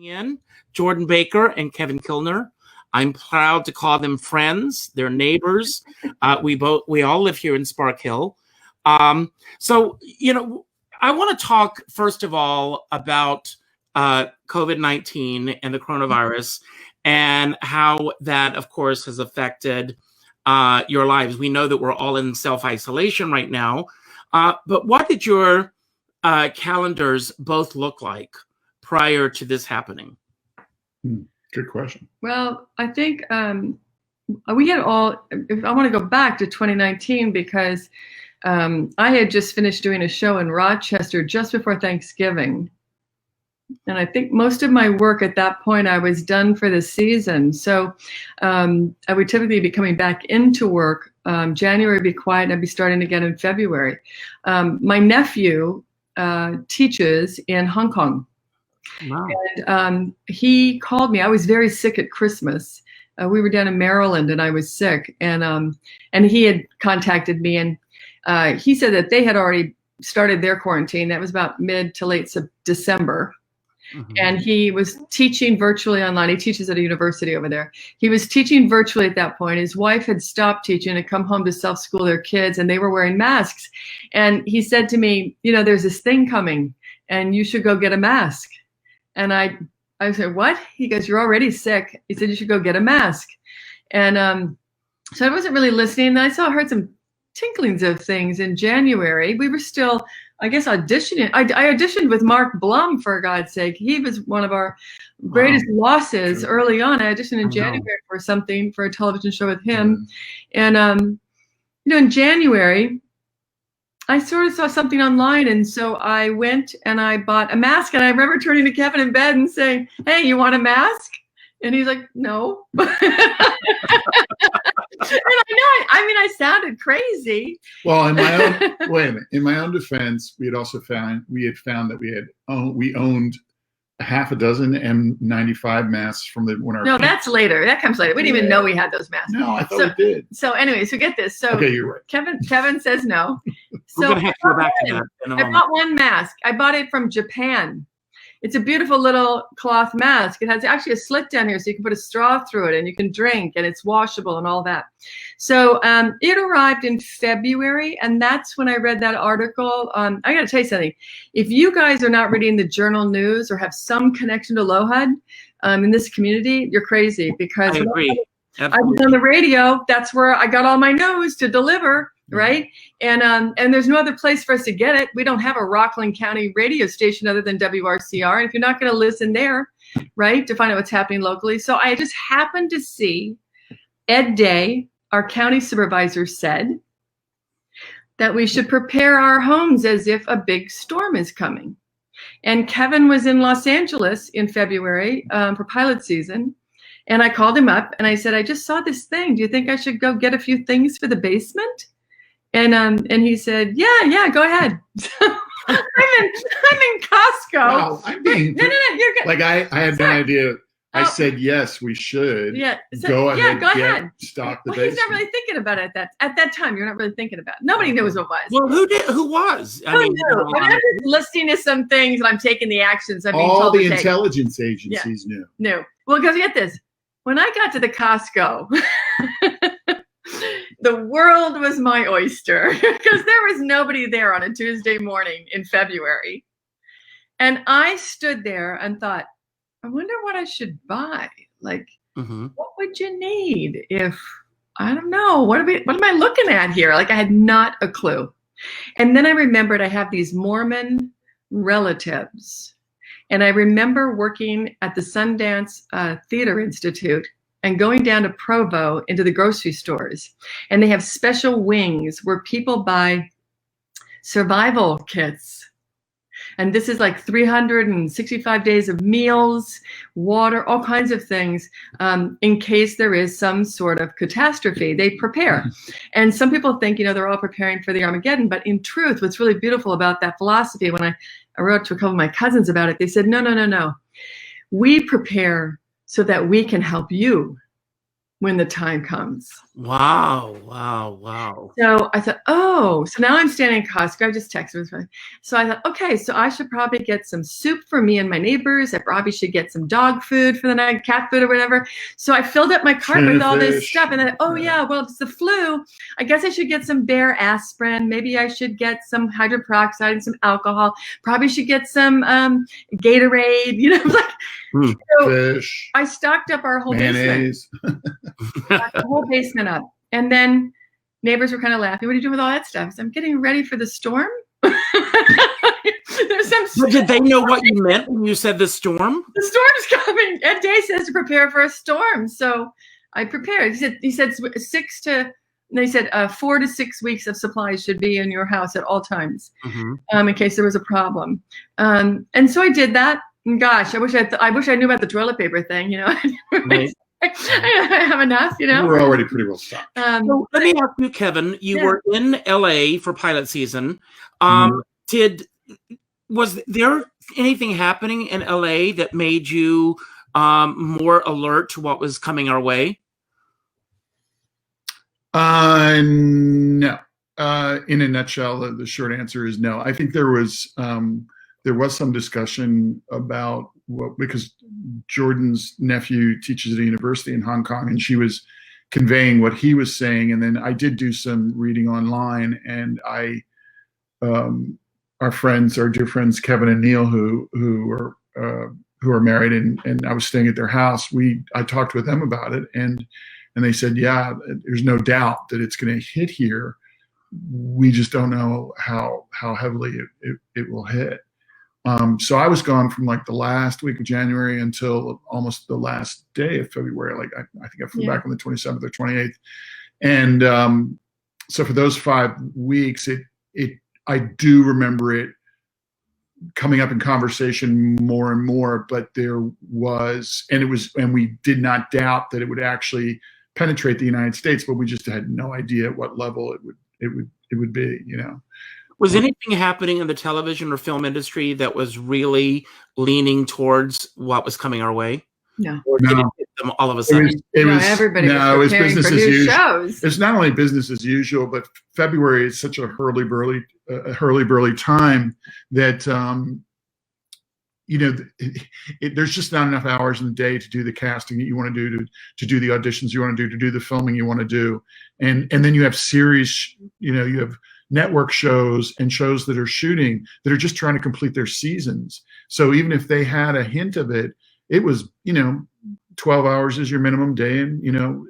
In Jordan Baker and Kevin Kilner. I'm proud to call them friends. They're neighbors. We all live here in Spark Hill. So I want to talk first of all about COVID-19 and the coronavirus and how that, of course, has affected your lives. We know that we're all in self-isolation right now. But what did your calendars both look like prior to this happening? Good question. Well, I think we had all, if I want to go back to 2019, because I had just finished doing a show in Rochester just before Thanksgiving. And I think most of my work at that point, I was done for the season. So I would typically be coming back into work. January would be quiet, and I'd be starting again in February. My nephew teaches in Hong Kong. Wow. And he called me. I was very sick at Christmas. We were down in Maryland, and I was sick. And he had contacted me, and he said that they had already started their quarantine. That was about mid to late December. Mm-hmm. And he was teaching virtually online. He teaches at a university over there. He was teaching virtually at that point. His wife had stopped teaching and come home to self-school their kids, and they were wearing masks. And he said to me, there's this thing coming, and you should go get a mask. And I said, what? He goes, you're already sick. He said, you should go get a mask. And so I wasn't really listening. And I heard some tinklings of things in January. We were still, I guess, auditioning. I auditioned with Mark Blum, for God's sake. He was one of our greatest losses early on. I auditioned in January for a television show with him. And, in January, I sort of saw something online, and so I went and I bought a mask. And I remember turning to Kevin in bed and saying, hey, you want a mask? And he's like, no. And I sounded crazy. Well, in my own defense, we had found that we owned a half a dozen N95 masks from No, that's later. That comes later. We didn't even know we had those masks. No, I thought we did. So anyway, so get this. So okay, you're right. Kevin says no. We're gonna have to go back to that in a moment. I bought one mask. I bought it from Japan. It's a beautiful little cloth mask. It has actually a slit down here, so you can put a straw through it and you can drink, and it's washable and all that. So it arrived in February, and that's when I read that article. I got to tell you something. If you guys are not reading the journal news or have some connection to LOHUD in this community, you're crazy, because I agree. I was on the radio. That's where I got all my news to deliver. Right. And there's no other place for us to get it. We don't have a Rockland County radio station other than WRCR. And if you're not going to listen there, right, to find out what's happening locally. So I just happened to see Ed Day, our county supervisor, said that we should prepare our homes as if a big storm is coming. And Kevin was in Los Angeles in February for pilot season. And I called him up and I said, I just saw this thing. Do you think I should go get a few things for the basement? And he said, yeah, go ahead. I'm in Costco. Wow, I'm being no, you're good. Like I had no idea. I said yes, we should. Yeah, so, go ahead. Go ahead. Stock the basement. basement. He's not really thinking about it at that time. You're not really thinking about it. Nobody knew what it was. Well, who did? Who was? I mean, I'm just listening to some things, and I'm taking the actions. I'm being all told the to take. intelligence agencies knew. Well, because get this. When I got to the Costco. The world was my oyster because there was nobody there on a Tuesday morning in February. And I stood there and thought, I wonder what I should buy. Like, What would you need if, I don't know, what am I looking at here? Like, I had not a clue. And then I remembered I have these Mormon relatives. And I remember working at the Sundance Theater Institute and going down to Provo into the grocery stores. And they have special wings where people buy survival kits. And this is like 365 days of meals, water, all kinds of things in case there is some sort of catastrophe. They prepare. And some people think, they're all preparing for the Armageddon. But in truth, what's really beautiful about that philosophy, when I wrote to a couple of my cousins about it, they said, no. We prepare so that we can help you. when the time comes. Wow, wow, wow. So I thought, oh, so now I'm standing in Costco. I just texted with. So I thought, okay, so I should probably get some soup for me and my neighbors. I probably should get some dog food for the night, cat food or whatever. So I filled up my cart with all this stuff. And then, oh yeah, well, it's the flu. I guess I should get some Bear aspirin. Maybe I should get some hydrogen peroxide and some alcohol. Probably should get some Gatorade. You know, like so fish. I stocked up our whole mayonnaise. basement. The whole basement up. And then neighbors were kind of laughing. What are you doing with all that stuff? So I'm getting ready for the storm. There's some. But did they know what you meant when you said the storm? The storm's coming. Ed Day says to prepare for a storm. So I prepared. He said 4 to 6 weeks of supplies should be in your house at all times, in case there was a problem. And so I did that. And gosh, I wish I knew about the toilet paper thing. You know. Right. I have enough, you know. We're already pretty well stocked. So let me ask you, Kevin. You were in LA for pilot season. Was there anything happening in LA that made you more alert to what was coming our way? No. In a nutshell, the short answer is no. I think there was some discussion about because Jordan's nephew teaches at a university in Hong Kong, and she was conveying what he was saying. And then I did do some reading online, and our dear friends Kevin and Neil, who are married, and I was staying at their house. I talked with them about it, and they said, yeah, there's no doubt that it's going to hit here. We just don't know how heavily it will hit. So I was gone from like the last week of January until almost the last day of February. Like I think I flew back on the 27th or 28th. And so for those 5 weeks, I do remember it coming up in conversation more and more, but and we did not doubt that it would actually penetrate the United States, but we just had no idea at what level it would be, you know. Was anything happening in the television or film industry that was really leaning towards what was coming our way? No. Or did it hit them all of a sudden? It was business as usual. Shows. It's not only business as usual, but February is such a hurly-burly time that there's just not enough hours in the day to do the casting that you want to do, to do the auditions you want to do the filming you want to do, and then you have series, you have network shows and shows that are shooting that are just trying to complete their seasons. So even if they had a hint of it, it was 12 hours is your minimum day, and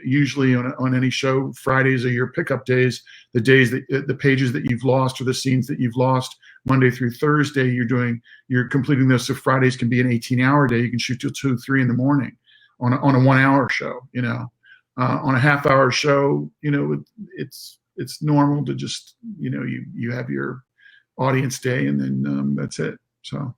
usually on any show, Fridays are your pickup days, the days that the pages that you've lost or the scenes that you've lost. Monday through Thursday, you're completing those. So Fridays can be an 18-hour day. You can shoot till 2, 3 in the morning on a 1-hour show. On a half-hour show, it's normal to just you have your audience day, and then that's it. So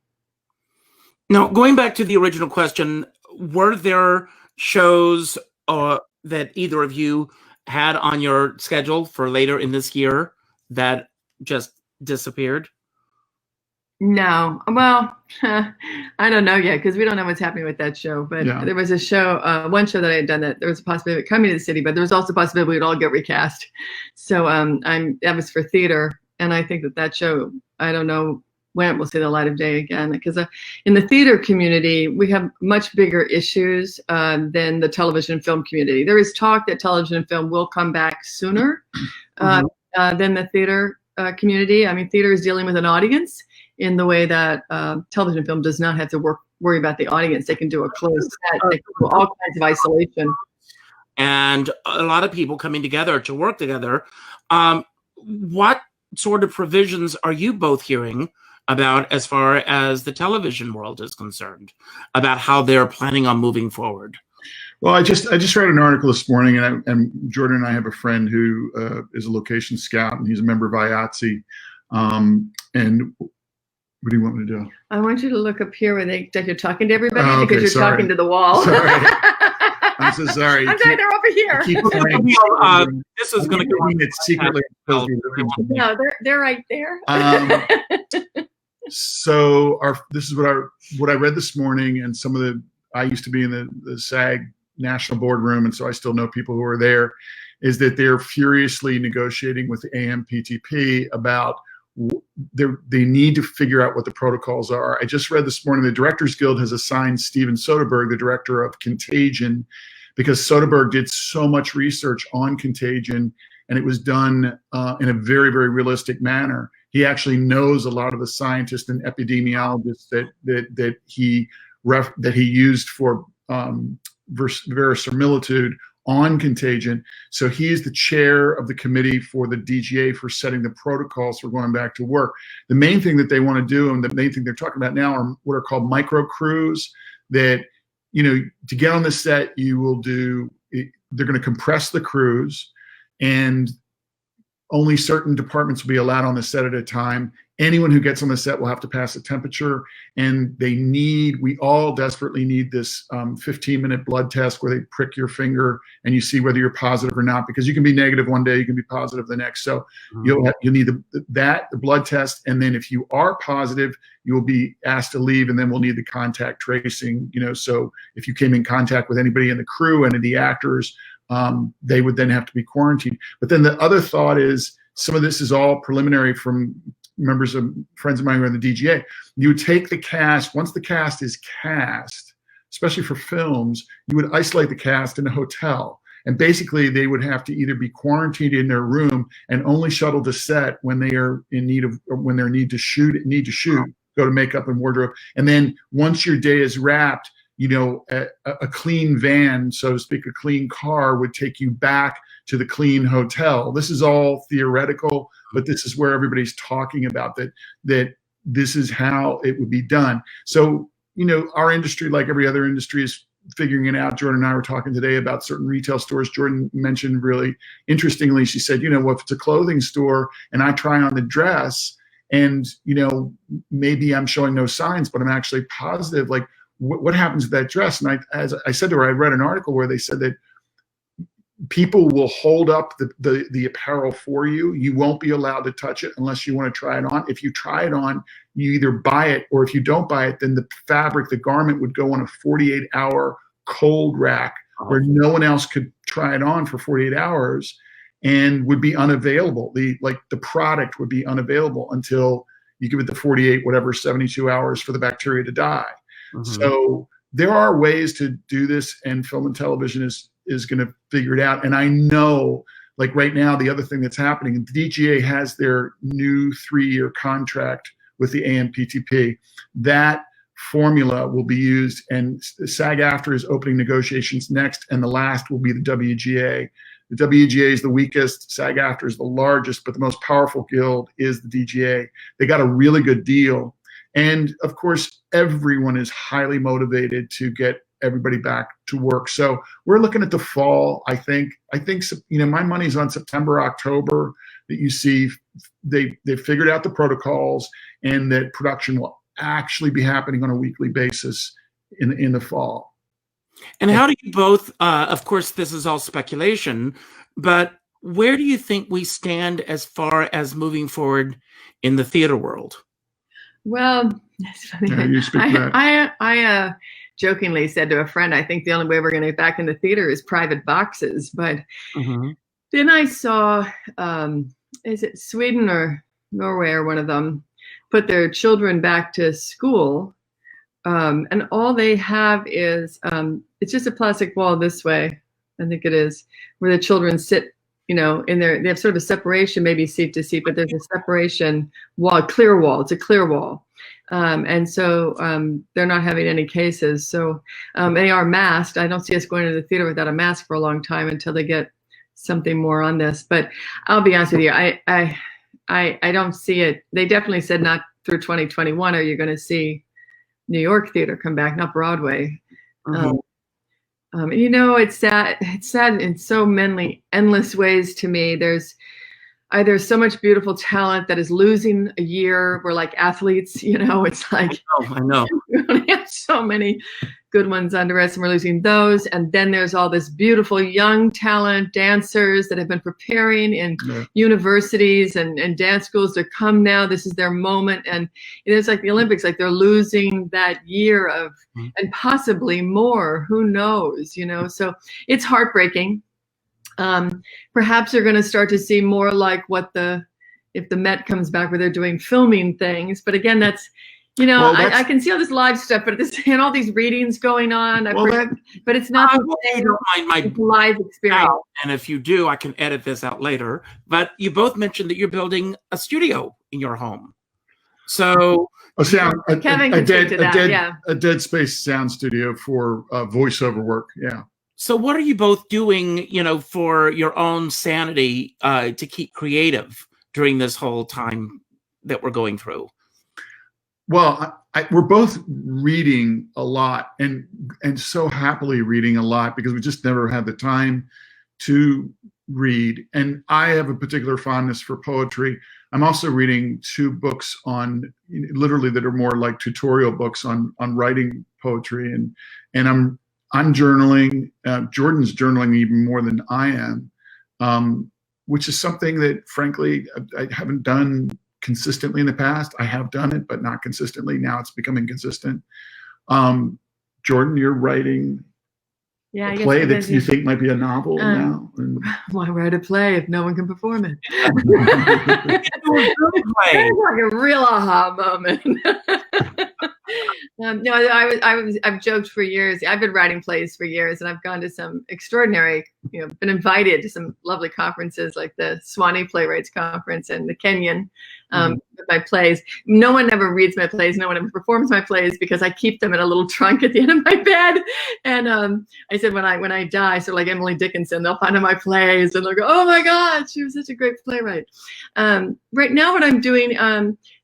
now, going back to the original question, were there shows that either of you had on your schedule for later in this year that just disappeared? No. Well, I don't know yet, because we don't know what's happening with that show. But there was a show, one show that I had done that there was a possibility of it coming to the city, but there was also a possibility it would all get recast. So that was for theater. And I think that show, I don't know when it will see the light of day again, because in the theater community, we have much bigger issues than the television and film community. There is talk that television and film will come back sooner than the theater community. I mean, theater is dealing with an audience in the way that television and film does not have to worry about the audience. They can do a closed set. They can do all kinds of isolation. And a lot of people coming together to work together. What sort of provisions are you both hearing about as far as the television world is concerned, about how they're planning on moving forward? Well, I just read an article this morning, and Jordan and I have a friend who is a location scout, and he's a member of IATSE. And what do you want me to do? I want you to look up here where you're talking to everybody, because you're talking to the wall. Sorry. I'm so sorry. I'm sorry, they're over here. This is going to go on. It's secretly. No, they're right there. So this is what I read this morning, and I used to be in the SAG national boardroom, and so I still know people who are there, is that they're furiously negotiating with the AMPTP about they need to figure out what the protocols are. I just read this morning the Directors Guild has assigned Steven Soderbergh, the director of Contagion, because Soderbergh did so much research on contagion, and it was done in a very, very realistic manner. He actually knows a lot of the scientists and epidemiologists that he used for verisimilitude on contagion. So he is the chair of the committee for the DGA for setting the protocols for going back to work. The main thing that they want to do, and the main thing they're talking about now, are what are called micro crews. That, you know, to get on the set, you will do. They're going to compress the crews, and only certain departments will be allowed on the set at a time. Anyone who gets on the set will have to pass a temperature, and we all desperately need this 15-minute blood test where they prick your finger and you see whether you're positive or not, because you can be negative one day, you can be positive the next. So you'll need the blood test, and then if you are positive, you will be asked to leave, and then we'll need the contact tracing. You know, so if you came in contact with anybody in the crew and the actors, they would then have to be quarantined. But then the other thought is, some of this is all preliminary from friends of mine who are in the DGA. You would take the cast, once the cast is cast, especially for films, you would isolate the cast in a hotel. And basically they would have to either be quarantined in their room and only shuttle to set when they are in need of, or when they need to shoot, go to makeup and wardrobe. And then once your day is wrapped, you know, a clean van, so to speak, a clean car would take you back to the clean hotel. This is all theoretical, but this is where everybody's talking about that this is how it would be done. So, you know, our industry, like every other industry, is figuring it out. Jordan and I were talking today about certain retail stores. Jordan mentioned, really interestingly, she said, you know, well, if it's a clothing store and I try on the dress and, you know, maybe I'm showing no signs, but I'm actually positive, like, what happens to that dress? And as I said to her, I read an article where they said that people will hold up the apparel for you. You won't be allowed to touch it unless you want to try it on. If you try it on, you either buy it, or if you don't buy it, then the fabric, the garment, would go on a 48-hour cold rack where no one else could try it on for 48 hours and would be unavailable. The product would be unavailable until you give it the 48, whatever, 72 hours for the bacteria to die. So there are ways to do this, and film and television is going to figure it out. And I know, like right now, the other thing that's happening, the DGA has their new 3-year contract with the AMPTP. That formula will be used, and SAG-AFTRA is opening negotiations next, and the last will be the WGA. The WGA is the weakest, SAG-AFTRA is the largest, but the most powerful guild is the DGA. They got a really good deal. And of course, everyone is highly motivated to get everybody back to work. So we're looking at the fall. I think, you know, my money's on September, October, that you see they figured out the protocols, and that production will actually be happening on a weekly basis in the fall. And how do you both, of course, this is all speculation, but where do you think we stand as far as moving forward in the theater world? Well, that's funny. Yeah, you speak to that. I jokingly said to a friend, I think the only way we're going to get back in the theater is private boxes. But then I saw, is it Sweden or Norway or one of them, put their children back to school. And all they have is, it's just a plastic wall this way, I think it is, where the children sit, you know, they have sort of a separation, maybe seat to seat, but there's a separation wall, clear wall. It's a clear wall. And so they're not having any cases. So they are masked. I don't see us going to the theater without a mask for a long time until they get something more on this. But I'll be honest with you, I don't see it. They definitely said not through 2021 are you going to see New York theater come back, not Broadway. You know, it's sad. It's sad in so many endless ways to me. There's so much beautiful talent that is losing a year. We're like athletes, you know, it's like, I know. we only have so many good ones under us, and we're losing those. And then there's all this beautiful young talent dancers that have been preparing in universities and dance schools to come now. This is their moment. And it's like the Olympics, like they're losing that year of, and possibly more, who knows, so it's heartbreaking. Perhaps you're going to start to see more like if the Met comes back where they're doing filming things. But again, that's, I can see all this live stuff, but and all these readings going on. But it's not the live experience. And if you do, I can edit this out later. But you both mentioned that you're building a studio in your home. So Kevin can speak to that. A dead space sound studio for voiceover work. Yeah. So what are you both doing, for your own sanity to keep creative during this whole time that we're going through? Well, we're both reading a lot and so happily reading a lot because we just never had the time to read. And I have a particular fondness for poetry. I'm also reading 2 books on literally that are more like tutorial books on writing poetry. And I'm journaling. Jordan's journaling even more than I am, which is something that frankly I haven't done consistently in the past. I have done it, but not consistently. Now it's becoming consistent. Jordan, you're writing a play that you think might be a novel now. Why write a play if no one can perform it? It's like a real aha moment. No, I've joked for years. I've been writing plays for years, and I've gone to some extraordinary, been invited to some lovely conferences like the Swanee Playwrights Conference and the Kenyon with my plays. No one ever reads my plays. No one ever performs my plays because I keep them in a little trunk at the end of my bed. And I said, when I die, sort of like Emily Dickinson, they'll find my plays and they'll go, oh my God, she was such a great playwright. Right now, what I'm doing,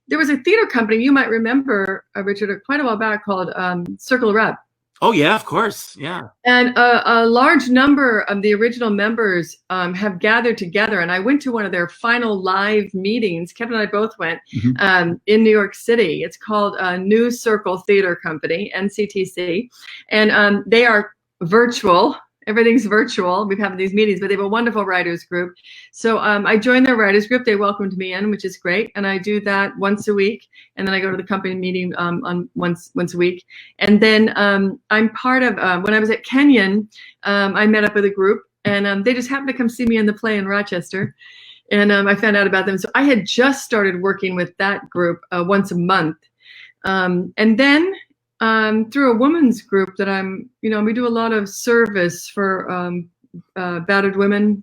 there was a theater company you might remember, Richard, quite a while back called Circle Rep. Oh, yeah, of course. Yeah. And a large number of the original members have gathered together. And I went to one of their final live meetings. Kevin and I both went in New York City. It's called New Circle Theater Company, NCTC. And they are virtual. Everything's virtual. We've had these meetings, but they have a wonderful writers group. So I joined their writers group. They welcomed me in, which is great. And I do that once a week. And then I go to the company meeting on once a week. And then I'm part of, when I was at Kenyon, I met up with a group and they just happened to come see me in the play in Rochester. And I found out about them. So I had just started working with that group once a month. And then through a women's group that we do a lot of service for battered women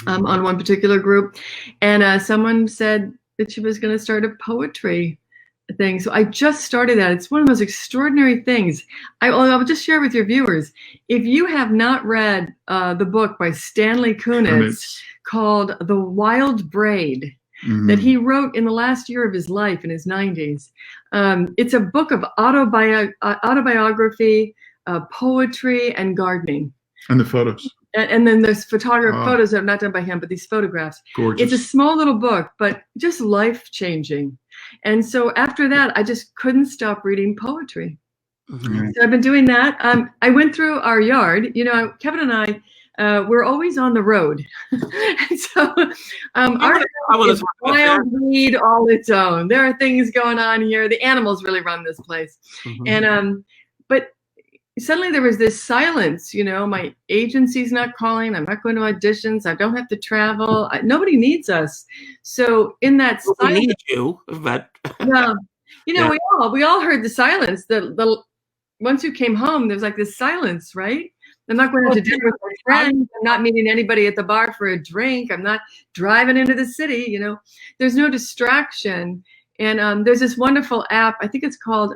on one particular group. And someone said that she was going to start a poetry thing. So I just started that. It's one of the most extraordinary things. I'll just share with your viewers. If you have not read the book by Stanley Kunitz called The Wild Braid, that he wrote in the last year of his life in his 90s. It's a book of autobiography, poetry, and gardening. And the photos. And then there's photos that are not done by him, but these photographs. Gorgeous. It's a small little book, but just life-changing. And so after that, I just couldn't stop reading poetry. So I've been doing that. I went through our yard. Kevin and I, we're always on the road. And so our yard is wild weed all its own. There are things going on here. The animals really run this place. And but suddenly there was this silence. My agency's not calling. I'm not going to auditions. I don't have to travel. Nobody needs us. So in that silence, we need you, but we all heard the silence. The once you came home, there was like this silence, right? I'm not going to dinner with my friends. I'm not meeting anybody at the bar for a drink. I'm not driving into the city. There's no distraction. And there's this wonderful app. I think it's called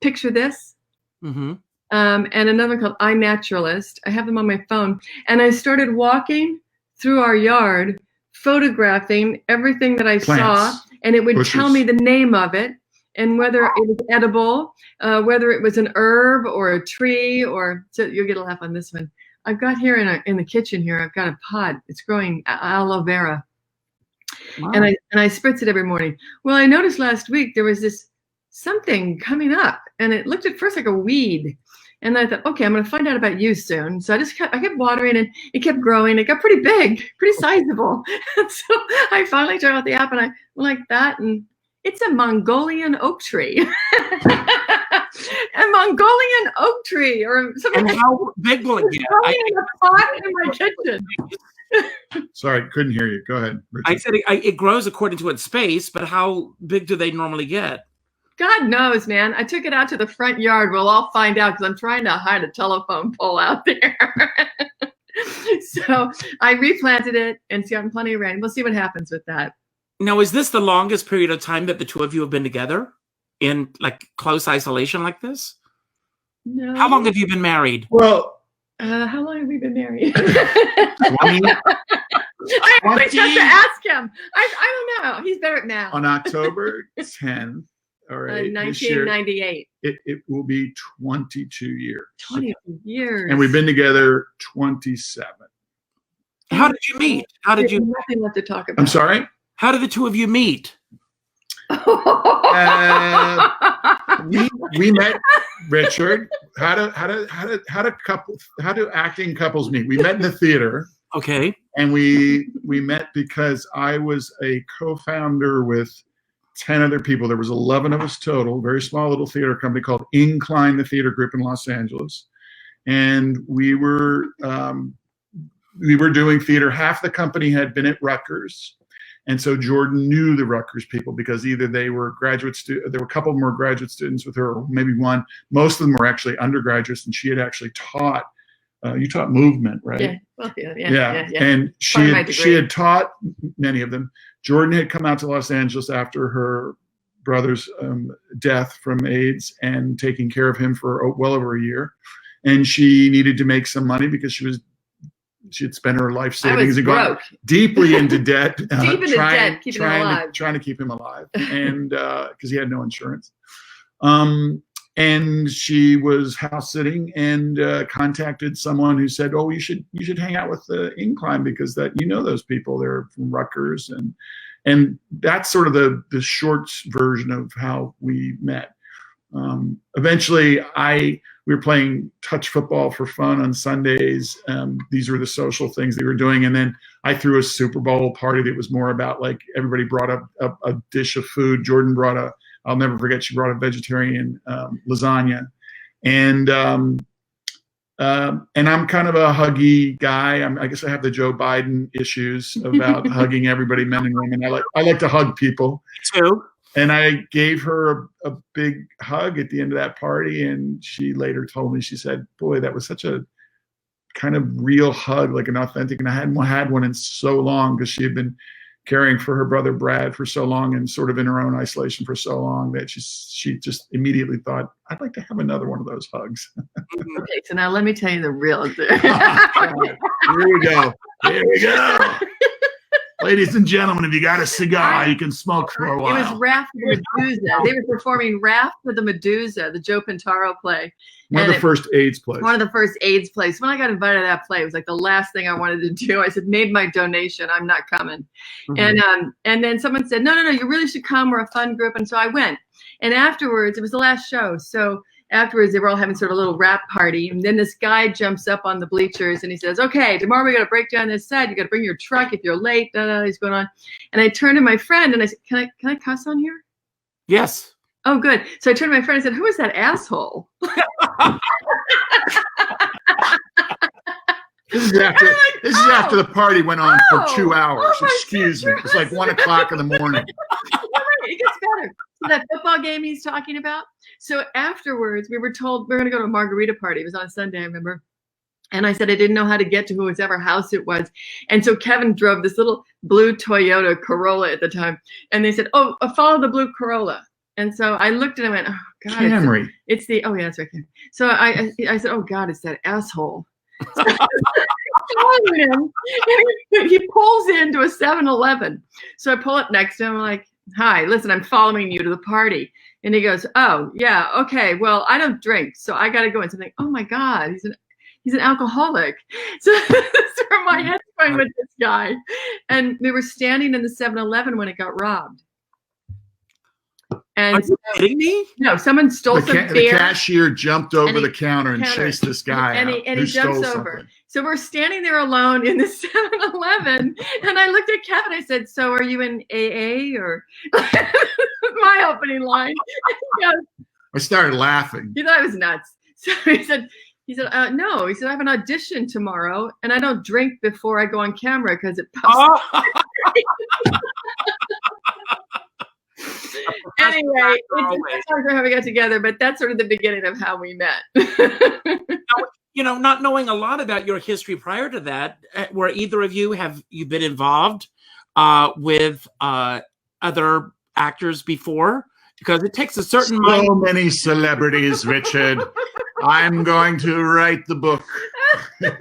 Picture This. And another called iNaturalist. I have them on my phone. And I started walking through our yard, photographing everything that I saw. And it would tell me the name of it and whether it was edible, whether it was an herb or a tree, so you'll get a laugh on this one. I've got here in the kitchen here, I've got a pot. It's growing aloe vera. Wow. And I spritz it every morning. Well, I noticed last week there was something coming up, and it looked at first like a weed. And I thought, okay, I'm going to find out about you soon. So I kept watering, and it kept growing. It got pretty big, pretty sizable. And so I finally tried out the app, and I like that. And it's a Mongolian oak tree. A Mongolian oak tree, or something. And how big will it get? In a pot in my kitchen. Sorry, couldn't hear you. Go ahead, Richard. I said it grows according to its space, but how big do they normally get? God knows, man. I took it out to the front yard. We'll all find out, because I'm trying to hide a telephone pole out there. So I replanted it, and it's gotten plenty of rain. We'll see what happens with that. Now, is this the longest period of time that the two of you have been together in like close isolation like this? No. How long have you been married? Well, how long have we been married? 20, I always have to ask him. I don't know. He's better at math. on October 10th, all right, this year, 1998. it will be 22 years. 20 years. And we've been together 27. How did you meet? How did There's you? nothing left to talk about. I'm sorry? How did the two of you meet? We met, Richard. How do acting couples meet? We met in the theater. Okay. And we met because I was a co-founder with 10 other people. There was 11 of us total, very small little theater company called Incline, the theater group in Los Angeles. And we were doing theater. Half the company had been at Rutgers. And so Jordan knew the Rutgers people, because either they were graduate students, there were a couple of them were graduate students with her, or maybe one. Most of them were actually undergraduates, and she had actually taught. You taught movement, right? Yeah. Well, yeah. And she had taught many of them. Jordan had come out to Los Angeles after her brother's death from AIDS, and taking care of him for well over a year. And she needed to make some money, because she had spent her life savings and gone deeply into debt, trying to keep him alive, and because he had no insurance. And she was house sitting, and contacted someone who said, "Oh, you should hang out with the Incline, because those people. They're from Rutgers," and that's sort of the short version of how we met. Eventually, we were playing touch football for fun on Sundays. These were the social things they were doing. And then I threw a Super Bowl party that was more about, like, everybody brought a dish of food. Jordan brought I'll never forget, she brought a vegetarian lasagna. And I'm kind of a huggy guy. I guess I have the Joe Biden issues about hugging everybody, men and women. I like to hug people. Too. And I gave her a big hug at the end of that party. And she later told me, she said, "Boy, that was such a kind of real hug, like an authentic." And I hadn't had one in so long, because she had been caring for her brother Brad for so long, and sort of in her own isolation for so long, that she just immediately thought, "I'd like to have another one of those hugs." Okay, so now let me tell you the real thing. Here we go. Ladies and gentlemen, if you got a cigar, you can smoke for a while. It was Raft with the Medusa. They were performing Raft with the Medusa, the Joe Pintaro play. One of the first AIDS plays. One of the first AIDS plays. When I got invited to that play, it was like the last thing I wanted to do. I said, "Made my donation. I'm not coming." Mm-hmm. And then someone said, no, you really should come. We're a fun group. And so I went. And afterwards, it was the last show. So afterwards, they were all having sort of a little rap party. And then this guy jumps up on the bleachers, and he says, "Okay, tomorrow we got to break down this set. You got to bring your truck if you're late." He's going on. And I turned to my friend, and I said, Can I cuss on here?" Yes. Oh, good. So I turned to my friend and said, "Who is that asshole?" This is after the party went on for 2 hours. Excuse me. It's like 1 o'clock in the morning. It gets better. So that football game he's talking about. So afterwards, we were told we were going to go to a margarita party. It was on a Sunday, I remember. And I said I didn't know how to get to whoever house it was. And so Kevin drove this little blue Toyota Corolla at the time. And they said, "Oh, follow the blue Corolla." And so I looked at him and went, "Oh, God." Camry. It's the, oh, yeah, that's right. So I said, "Oh, God, it's that asshole." So following him, and he pulls into a 7-Eleven. So I pull up next to him. I'm like, "Hi, listen, I'm following you to the party." And he goes, "Oh, yeah, okay. Well, I don't drink, so I got to go." And so I'm like, "Oh my God, he's an alcoholic." So that's where my head's going with this guy. And we were standing in the 7-Eleven when it got robbed. And you kidding me? no, someone stole some The beer. cashier jumped over And the counter and chased this guy and out he who jumps stole over. something. So we're standing there alone in the 7-Eleven, and I looked at Kevin. I said, "So are you in AA or?" My opening line. I started laughing. He thought I was nuts. So he said, no. He said, I have an audition tomorrow, and I don't drink before I go on camera because it puffs. Oh. Anyway, it's not how we got together, but that's sort of the beginning of how we met. You know, not knowing a lot about your history prior to that, were either of you, have you been involved with other actors before? Because it takes a certain So many celebrities, Richard. I'm going to write the book. Well,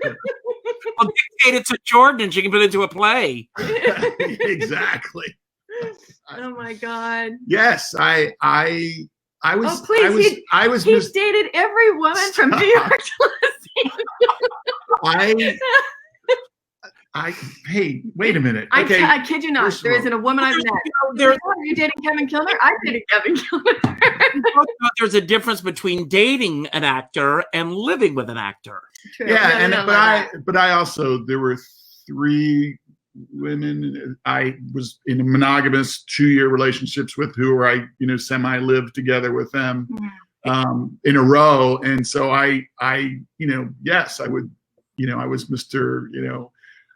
dictate it to Jordan and she can put it into a play. Exactly. Oh my God. Yes, I was. Oh, please, he's dated every woman from New York to Hey, wait a minute. Okay. Okay. I kid you not. There isn't a woman I've met. Are you dating Kevin Kilner? I dated Kevin Kilner. There's a difference between dating an actor and living with an actor. True. Yeah, but I also, there were 3 women I was in a monogamous 2-year relationships with who I, semi lived together with them in a row. And so yes, I would, I was Mr.,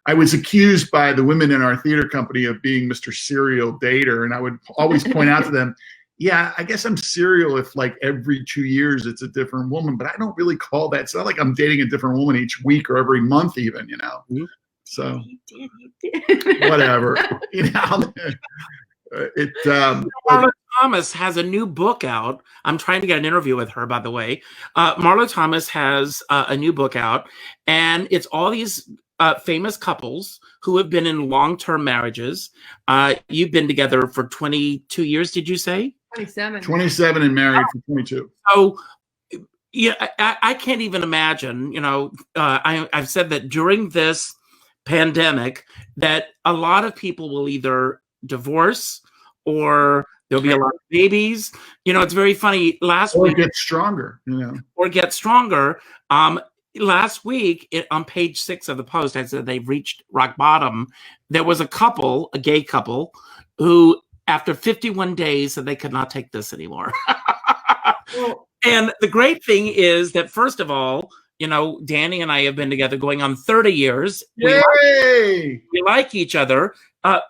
I was accused by the women in our theater company of being Mr. Serial Dater. And I would always point out to them, yeah, I guess I'm serial if like every 2 years it's a different woman, but I don't really call that. It's not like I'm dating a different woman each week or every month even, Mm-hmm. So he did. whatever, Marlo Thomas has a new book out. I'm trying to get an interview with her, by the way. Marlo Thomas has a new book out, and it's all these famous couples who have been in long-term marriages. You've been together for 22 years, did you say? 27 and married for 22. So, yeah, I can't even imagine, I've said that during this pandemic that a lot of people will either divorce or there'll be a lot of babies. It's very funny. Last week, get stronger, or get stronger. Last week on page 6 of the Post, I said they've reached rock bottom. There was a gay couple, who after 51 days said they could not take this anymore. And the great thing is that, first of all, Danny and I have been together going on 30 years. Yay! We like each other, but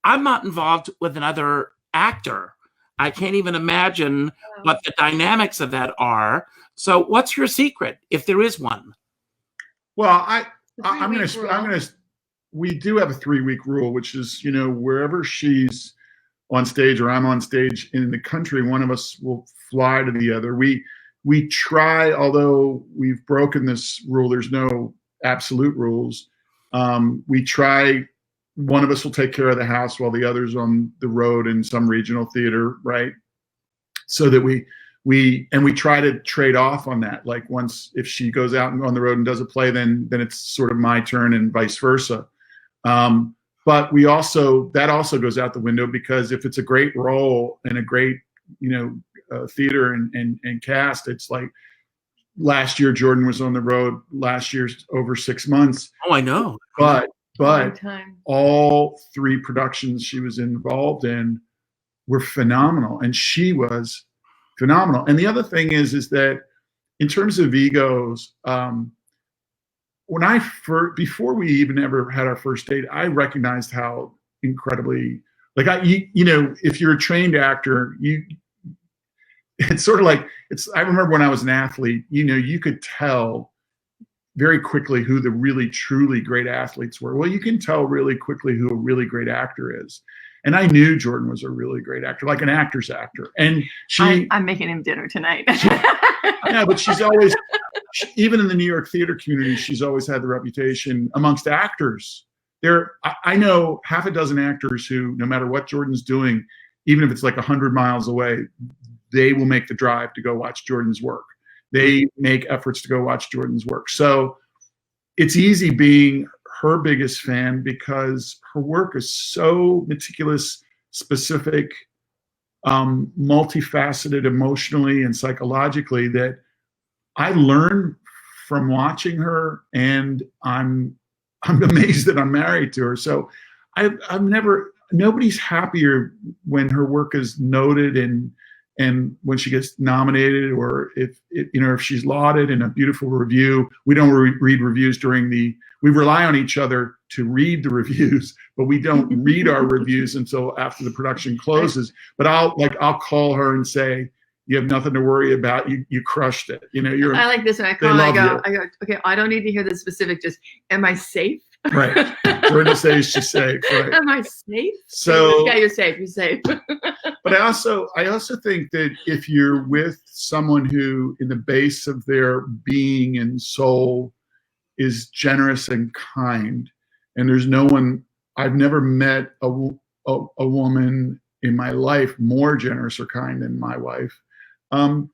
I'm not involved with another actor. I can't even imagine what the dynamics of that are. So what's your secret, if there is one? Well, we do have a 3-week rule, which is, wherever she's on stage or I'm on stage in the country, one of us will fly to the other. We try, although we've broken this rule, there's no absolute rules. We try, one of us will take care of the house while the other's on the road in some regional theater, right? So that we try to trade off on that. Like once, if she goes out and on the road and does a play, then it's sort of my turn and vice versa. But that also goes out the window, because if it's a great role and a great, theater and cast, it's like last year Jordan was on the road, last year's over 6 months. Oh, I know. But all 3 productions she was involved in were phenomenal, and she was phenomenal. And the other thing is that in terms of egos, before we even ever had our first date, I recognized how incredibly, if you're a trained actor, it's sort of like, I remember when I was an athlete, you could tell very quickly who the really truly great athletes were. Well, you can tell really quickly who a really great actor is. And I knew Jordan was a really great actor, like an actor's actor. And I'm making him dinner tonight. Yeah, but she's always, even in the New York theater community, she's always had the reputation amongst actors. I know half a dozen actors who, no matter what Jordan's doing, even if it's like 100 miles away, they will make the drive to go watch Jordan's work. They make efforts to go watch Jordan's work. So it's easy being her biggest fan, because her work is so meticulous, specific, multifaceted emotionally and psychologically that I learned from watching her, and I'm amazed that I'm married to her. So I've never, nobody's happier when her work is noted and when she gets nominated, or if she's lauded in a beautiful review. We don't read reviews we rely on each other to read the reviews, but we don't read our reviews until after the production closes. But I'll call her and say, you have nothing to worry about. You crushed it. I like this one. I call and I go, okay, I don't need to hear the specific, just, am I safe? Right. Jordan says she's safe. Right. Am I safe? So yeah, you're safe. You're safe. But I also think that if you're with someone who, in the base of their being and soul, is generous and kind, and there's no one, I've never met a woman in my life more generous or kind than my wife,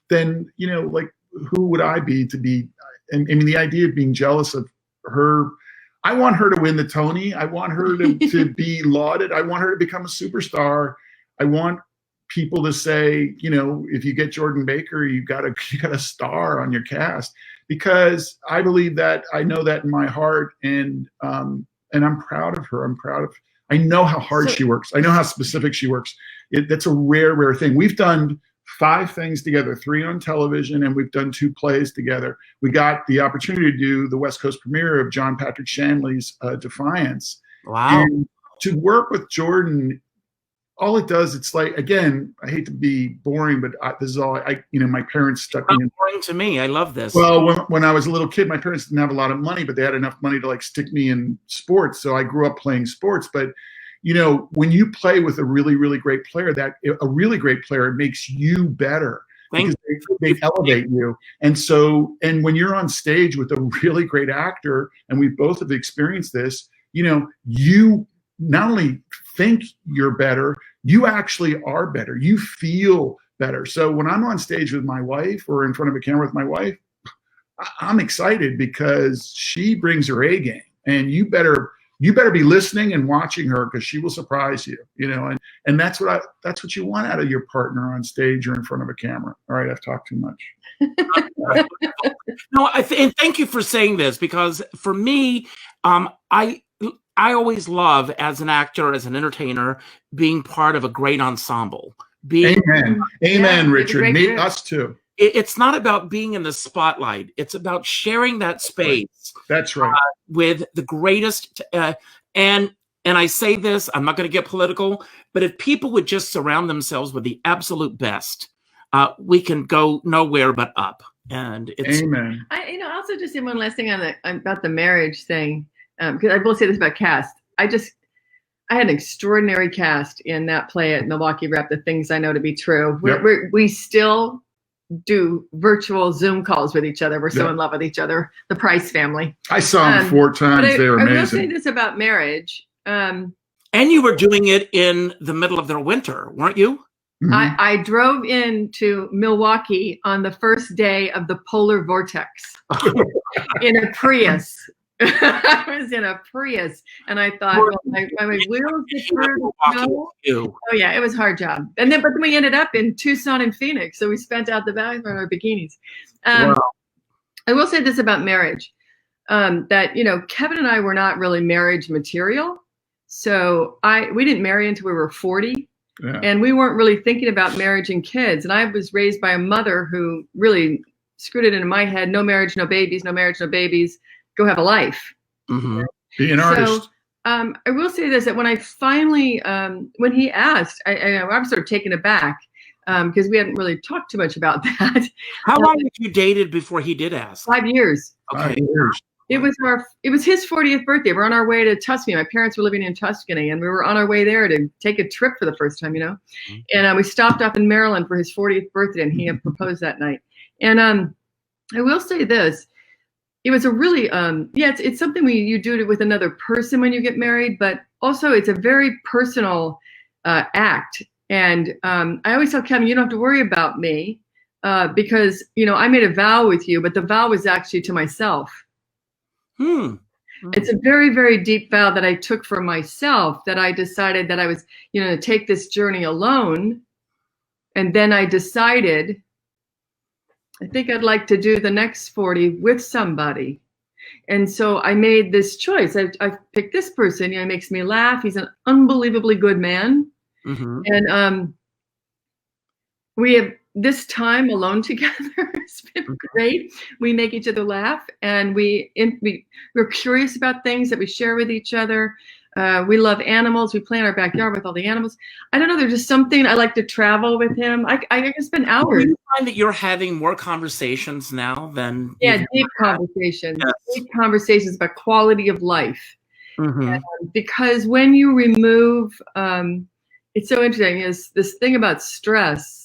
then, who would I be to be? And I mean, the idea of being jealous of her, I want her to win the Tony. I want her to be lauded. I want her to become a superstar. I want people to say, if you get Jordan Baker, you got a star on your cast, because I believe that. I know that in my heart, and I'm proud of her. I know how hard she works. I know how specific she works. That's a rare thing. We've done 5 things together, 3 on television, and we've done 2 plays together. We got the opportunity to do the West Coast premiere of John Patrick Shanley's Defiance. Wow. And to work with Jordan, all it does, it's like, again, I hate to be boring, but this is all my parents stuck me in. Boring to me. I love this. Well, when I was a little kid, my parents didn't have a lot of money, but they had enough money to stick me in sports. So I grew up playing sports. But when you play with a really, really great player, it makes you better. Because they elevate you. And when you're on stage with a really great actor, and we both have experienced this, you not only think you're better, you actually are better. You feel better. So when I'm on stage with my wife or in front of a camera with my wife, I'm excited because she brings her A game, and you better be listening and watching her, because she will surprise you, and that's what you want out of your partner on stage or in front of a camera. All right, I've talked too much. No, and thank you for saying this, because for me, I always love, as an actor, as an entertainer, being part of a great ensemble. Amen, yeah, Richard. Us too. It's not about being in the spotlight. It's about sharing that space. That's right. With the greatest. And I say this, I'm not going to get political, but if people would just surround themselves with the absolute best, we can go nowhere but up. And it's amen. I also just say one last thing about the marriage thing, because I will say this about cast. I had an extraordinary cast in that play at Milwaukee Rep, The Things I Know to Be True. Yep. We still do virtual Zoom calls with each other. We're so in love with each other. The Price family. I saw them 4 times. They were amazing. I will say this about marriage. And you were doing it in the middle of their winter, weren't you? Mm-hmm. I drove into Milwaukee on the first day of the polar vortex in a Prius. I was in a Prius, and I thought, my wheels get through snow. Oh yeah, it was a hard job. But then we ended up in Tucson and Phoenix, so we spent out the back in our bikinis. Wow. I will say this about marriage, that Kevin and I were not really marriage material. So we didn't marry until we were 40. Yeah. And we weren't really thinking about marriage and kids. And I was raised by a mother who really screwed it into my head: no marriage, no babies, no marriage, no babies. Go have a life. Mm-hmm. Be an artist. I will say this, that when I finally, when he asked, I was sort of taken aback, because we hadn't really talked too much about that. How long had you dated before he did ask? 5 years. Okay. 5 years. It was his 40th birthday. We're on our way to Tuscany. My parents were living in Tuscany, and we were on our way there to take a trip for the first time, Mm-hmm. And we stopped up in Maryland for his 40th birthday, and he had proposed that night. And I will say this. It was a really, it's something you do it with another person when you get married, but also it's a very personal act. And I always tell Kevin, you don't have to worry about me because, I made a vow with you, but the vow was actually to myself. It's a very, very deep vow that I took for myself, that I decided that I was, to take this journey alone, And then I decided, I think I'd like to do the next 40 with somebody. And so I made this choice. I picked this person. He makes me laugh. He's an unbelievably good man. Mm-hmm. And we have this time alone together. It's been great. We make each other laugh, and we're curious about things that we share with each other. We love animals. We play in our backyard with all the animals. I don't know. There's just something. I like to travel with him. I can spend hours. Do you find that you're having more conversations now than deep conversations. Yes. Deep conversations about quality of life. Mm-hmm. Because when you remove, it's so interesting. Is this thing about stress?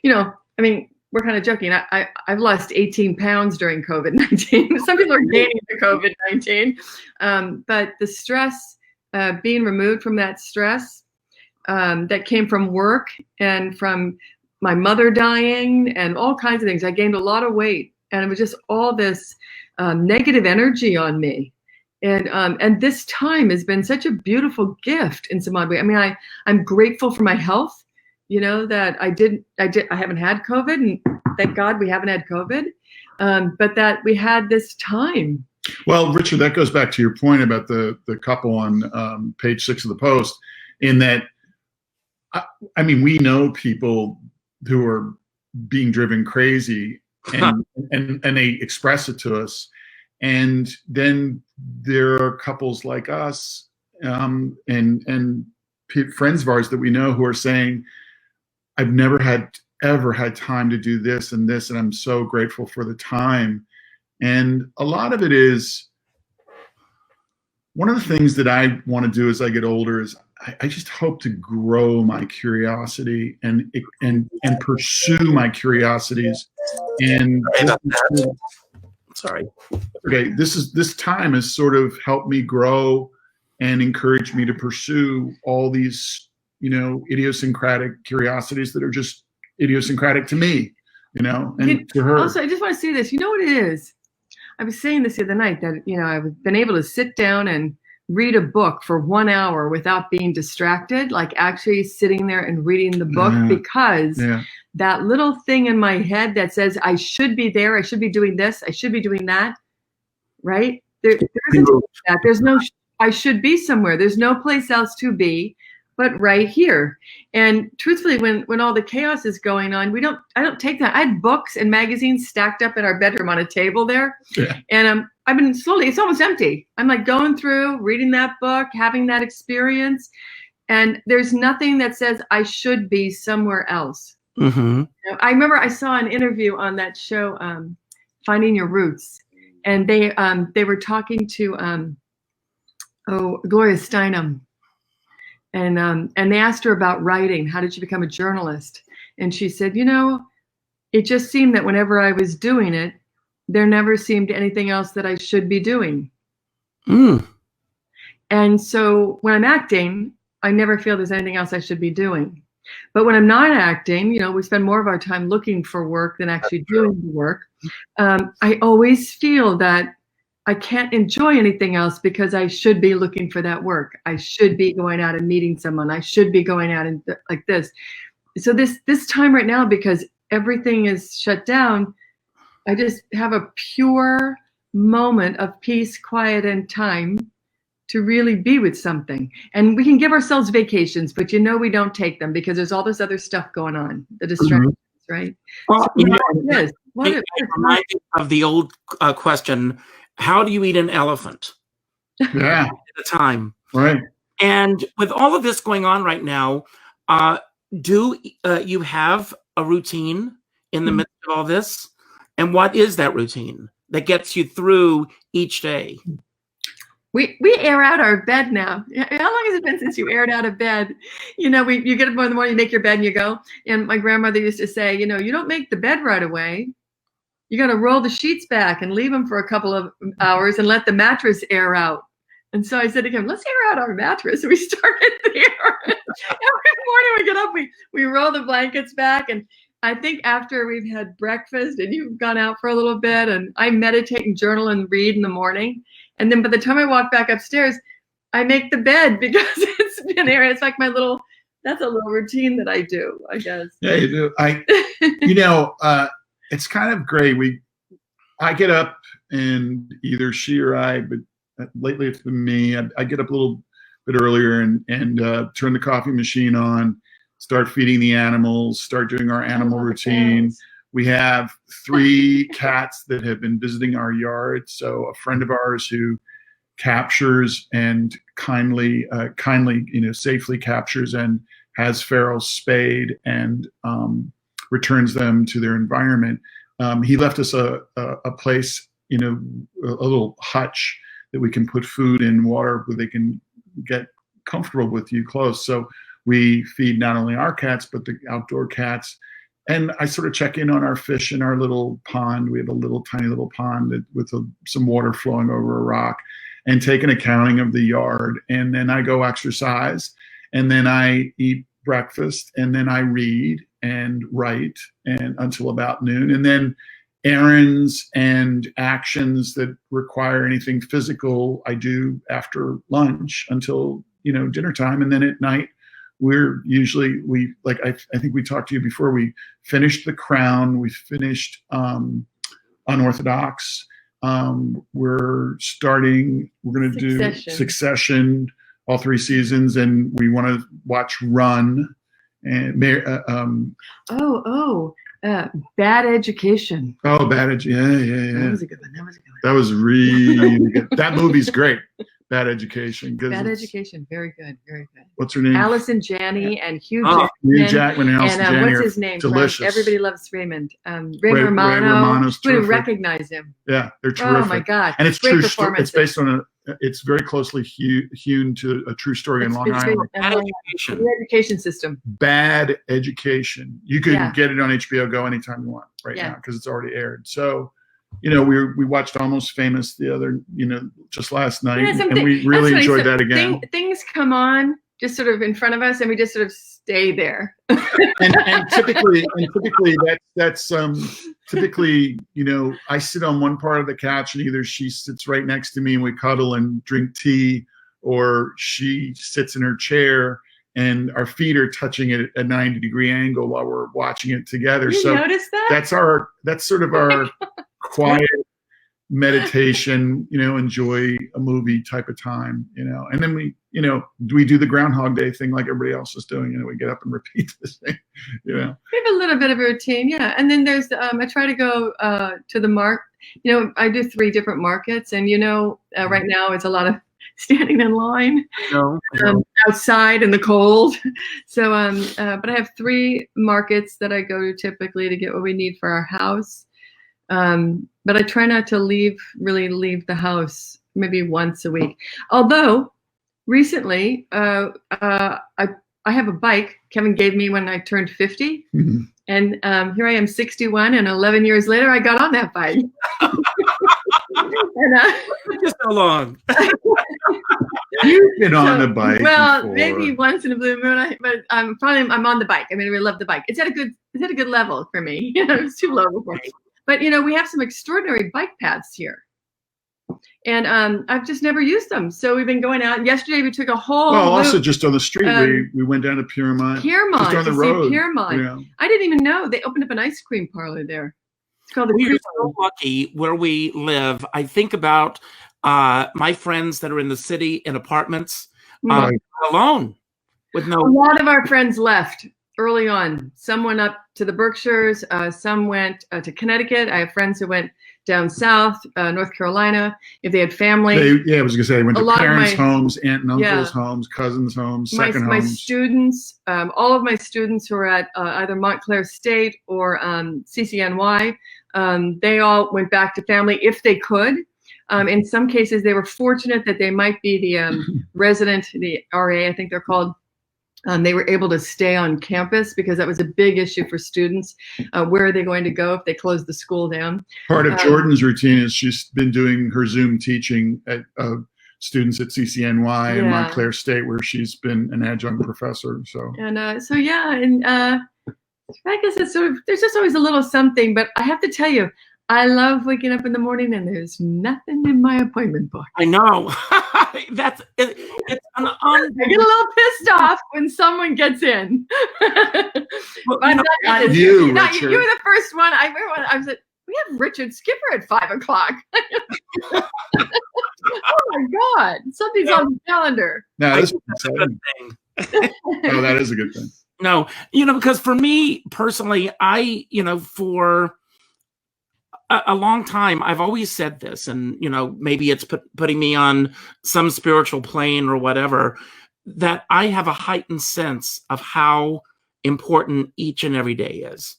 I mean, we're kind of joking. I've lost 18 pounds during COVID-19. Some people are gaining the COVID-19, but the stress. Being removed from that stress that came from work and from my mother dying and all kinds of things. I gained a lot of weight, and it was just all this negative energy on me. And this time has been such a beautiful gift in some odd way. I mean, I'm grateful for my health, that I haven't had COVID, and thank God we haven't had COVID, but that we had this time. Well, Richard, that goes back to your point about the couple on page 6 of the Post, in that, I mean, we know people who are being driven crazy, and they express it to us. And then there are couples like us and friends of ours that we know who are saying, I've never ever had time to do this and this, and I'm so grateful for the time. And a lot of it is, one of the things that I want to do as I get older is I just hope to grow my curiosity and pursue my curiosities. And sorry. Okay, this time has sort of helped me grow and encouraged me to pursue all these, idiosyncratic curiosities that are just idiosyncratic to me, and to her. Also, I just want to say this. You know what it is? I was saying this the other night that, I've been able to sit down and read a book for 1 hour without being distracted, like actually sitting there and reading the book, because that little thing in my head that says I should be there, I should be doing this, I should be doing that, right? There isn't that. There's no, I should be somewhere. There's no place else to be but right here. And truthfully, when all the chaos is going on, I don't take that. I had books and magazines stacked up in our bedroom on a table there. Yeah. And I've been slowly, it's almost empty. I'm like going through, reading that book, having that experience. And there's nothing that says I should be somewhere else. Mm-hmm. I remember I saw an interview on that show, Finding Your Roots. And they were talking to Gloria Steinem. And they asked her about writing. How did she become a journalist? And she said, it just seemed that whenever I was doing it, there never seemed anything else that I should be doing. Mm. And so when I'm acting, I never feel there's anything else I should be doing. But when I'm not acting, we spend more of our time looking for work than actually doing the work. I always feel that I can't enjoy anything else because I should be looking for that work. I should be going out and meeting someone. I should be going out and like this. So this time right now, because everything is shut down, I just have a pure moment of peace, quiet, and time to really be with something. And we can give ourselves vacations, but we don't take them because there's all this other stuff going on, the distractions, right? Well, so it reminds me of the old question, how do you eat an elephant? Yeah. At a time. Right. And with all of this going on right now, do you have a routine in the midst of all this? And what is that routine that gets you through each day? We air out our bed now. How long has it been since you aired out of bed? You get up in the morning, you make your bed and you go. And my grandmother used to say, you don't make the bed right away. You got to roll the sheets back and leave them for a couple of hours and let the mattress air out. And so I said to him, let's air out our mattress. And we started there. Every morning we get up, we roll the blankets back. And I think after we've had breakfast and you've gone out for a little bit, and I meditate and journal and read in the morning. And then by the time I walk back upstairs, I make the bed because it's been aired. It's like That's a little routine that I do, I guess. Yeah, you do. It's kind of great. I get up and either she or I, but lately it's been me. I get up a little bit earlier and turn the coffee machine on, start feeding the animals, start doing our animal routine. We have 3 cats that have been visiting our yard. So a friend of ours who captures and kindly, safely captures and has ferals spayed and returns them to their environment. He left us a place, a little hutch that we can put food and water where they can get comfortable with you close. So we feed not only our cats, but the outdoor cats. And I sort of check in on our fish in our little pond. We have a tiny little pond with some water flowing over a rock, and take an accounting of the yard. And then I go exercise, and then I eat breakfast, and then I read and write and until about noon. And then errands and actions that require anything physical I do after lunch until dinner time. And then at night we're usually I think we talked to you before, we finished The Crown, we finished Unorthodox, we're going to do Succession, all 3 seasons, and we want to watch Run and Bad Education. Oh, Bad Education. Yeah. That was a good one. That was really good. That movie's great. Bad Education. Bad Education. Very good. Very good. What's her name? Allison Janney and Hugh Jackman and Allison Janney. What's his name? Delicious. Everybody loves Raymond. Ray Romano. Who would recognize him? Yeah, they're terrific. Oh my God! And it's true. It's based on it's very closely hewn to a true story in Long Island. The education system. Bad Education. You could get it on HBO Go anytime you want now because it's already aired. So, we watched Almost Famous the other, just last night, and we really enjoyed that again. Things come on just sort of in front of us, and we just sort of stay there. and typically that's typically, I sit on one part of the couch, and either she sits right next to me and we cuddle and drink tea, or she sits in her chair and our feet are touching at a 90-degree angle while we're watching it together. You notice that? That's sort of our quiet meditation, enjoy a movie type of time, and then we do the Groundhog Day thing like everybody else is doing. We get up and repeat this thing, We have a little bit of a routine. Yeah. And then there's, I try to go to the I do 3 different markets, and, right now it's a lot of standing in line outside in the cold. So, but I have 3 markets that I go to typically to get what we need for our house. But I try not to leave the house maybe once a week. Although recently, I have a bike Kevin gave me when I turned 50. Mm-hmm. And here I am 61, and 11 years later, I got on that bike. Just so long. You've been on a bike. Well, before. Maybe once in a blue moon, but I'm on the bike. I mean, I love the bike. It's at a good level for me. It's too low for me. But we have some extraordinary bike paths here, and I've just never used them. So we've been going out. Yesterday we took a whole. Well, also just on the street, we went down to Piermont. Just on the road. Piermont. Yeah. I didn't even know they opened up an ice cream parlor there. It's called the. We're so lucky where we live. I think about my friends that are in the city in apartments alone with no. A lot of our friends left early on. Some went up to the Berkshires. Some went to Connecticut. I have friends who went down south, North Carolina, if they had family. I was going to say, they went to parents' homes, aunt and uncles' homes, cousins' homes, second homes. My students, all of my students who are at either Montclair State or CCNY, they all went back to family if they could. In some cases, they were fortunate that they might be the resident, the RA, I think they're called. They were able to stay on campus because that was a big issue for students. Where are they going to go if they close the school down? Part of Jordan's routine is she's been doing her Zoom teaching at students at CCNY and Montclair State, where she's been an adjunct professor. So I guess it's sort of, there's just always a little something. But I have to tell you, I love waking up in the morning and there's nothing in my appointment book. I know. That's it, it's an I get a little pissed off when someone gets in. Well, But you know, not you, No, Richard. you were the first one. I remember when I was like, we have Richard Skipper at 5 o'clock. Oh my God. Something's on the calendar. No, this is that's a good exciting. thing. Oh, that is a good thing. No, because for me personally, for a long time, I've always said this, and maybe it's putting me on some spiritual plane or whatever, that I have a heightened sense of how important each and every day is.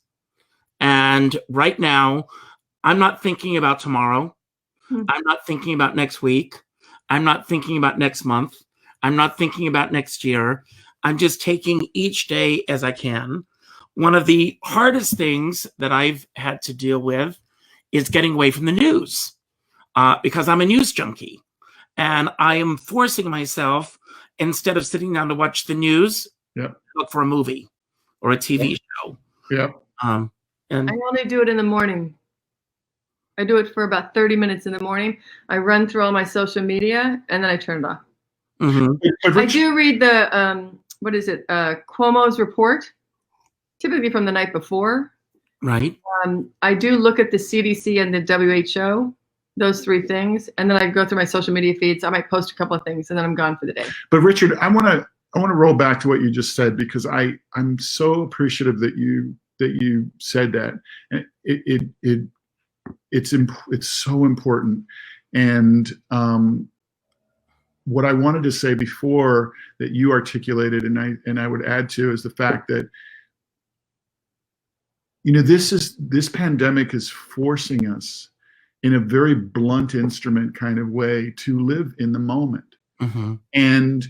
And right now, I'm not thinking about tomorrow. I'm not thinking about next week. I'm not thinking about next month. I'm not thinking about next year. I'm just taking each day as I can. One of the hardest things that I've had to deal with is getting away from the news because I'm a news junkie. And I am forcing myself, instead of sitting down to watch the news, look for a movie or a TV show. Yeah. And I only do it in the morning. I do it for about 30 minutes in the morning. I run through all my social media and then I turn it off. I do read the, what is it? Cuomo's report, typically from the night before. Right. I do look at the CDC and the WHO, those 3 things. And then I go through my social media feeds. I might post a couple of things and then I'm gone for the day. But Richard, I want to roll back to what you just said, because I'm so appreciative that you said that. And it's so important. And what I wanted to say before that you articulated, and I would add to, is the fact that this pandemic is forcing us in a very blunt instrument kind of way to live in the moment. And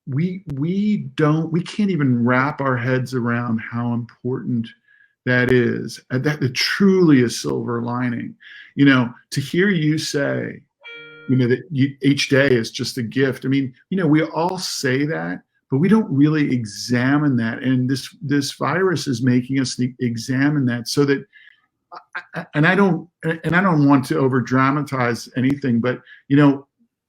we can't even wrap our heads around how important that is. That truly is silver lining. To hear you say, that each day is just a gift. I mean, we all say that, but we don't really examine that. And this virus is making us examine that, so that, and I don't want to over dramatize anything, but